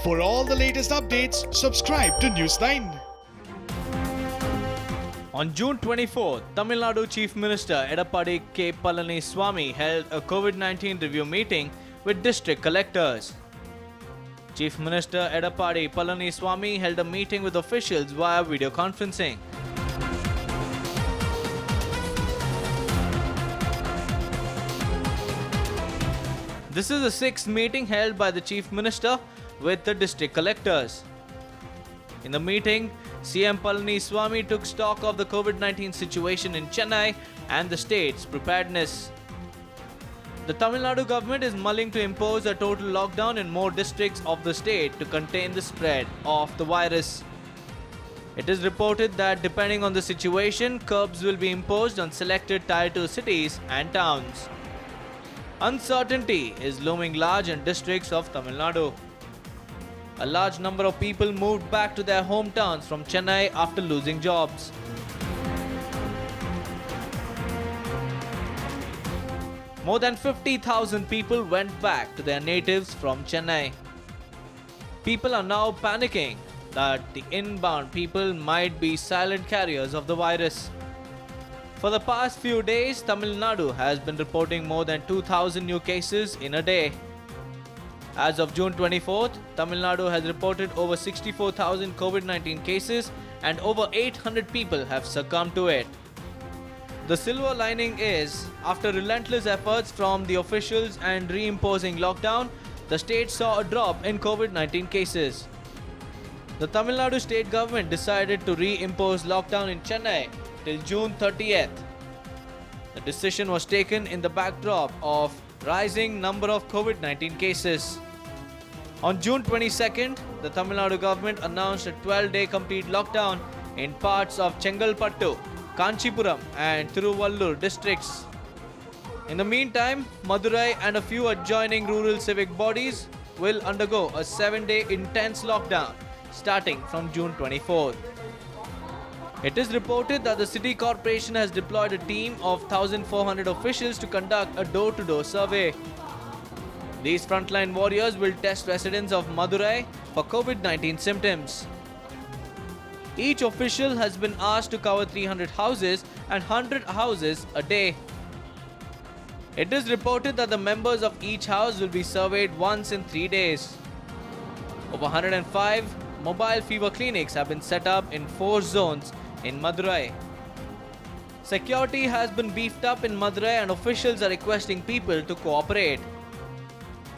For all the latest updates, subscribe to Newsline. On June 24th, Tamil Nadu Chief Minister Edappadi K. Palaniswamy held a COVID-19 review meeting with district collectors. Chief Minister Edappadi Palaniswamy held a meeting with officials via video conferencing. This is the sixth meeting held by the Chief Minister with the district collectors. In the meeting, CM Palaniswamy took stock of the COVID-19 situation in Chennai and the state's preparedness. The Tamil Nadu government is mulling to impose a total lockdown in more districts of the state to contain the spread of the virus. It is reported that depending on the situation, curbs will be imposed on selected Tier 2 cities and towns. Uncertainty is looming large in districts of Tamil Nadu. A large number of people moved back to their hometowns from Chennai after losing jobs. More than 50,000 people went back to their natives from Chennai. People are now panicking that the inbound people might be silent carriers of the virus. For the past few days, Tamil Nadu has been reporting more than 2,000 new cases in a day. As of June 24th, Tamil Nadu has reported over 64,000 COVID-19 cases and over 800 people have succumbed to it. The silver lining is, after relentless efforts from the officials and reimposing lockdown, the state saw a drop in COVID-19 cases. The Tamil Nadu state government decided to reimpose lockdown in Chennai till June 30th. The decision was taken in the backdrop of rising number of COVID-19 cases. On June 22nd, the Tamil Nadu government announced a 12-day complete lockdown in parts of Chengalpattu, Kanchipuram and Thiruvallur districts. In the meantime, Madurai and a few adjoining rural civic bodies will undergo a 7-day intense lockdown starting from June 24th. It is reported that the city corporation has deployed a team of 1,400 officials to conduct a door-to-door survey. These frontline warriors will test residents of Madurai for COVID-19 symptoms. Each official has been asked to cover 300 houses and 100 houses a day. It is reported that the members of each house will be surveyed once in 3 days. Over 105 mobile fever clinics have been set up in 4 zones in Madurai. Security has been beefed up in Madurai and officials are requesting people to cooperate.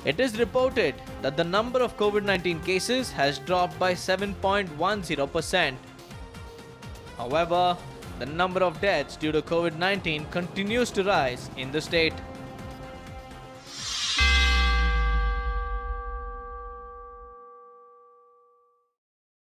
It is reported that the number of COVID-19 cases has dropped by 7.10%. However, the number of deaths due to COVID-19 continues to rise in the state.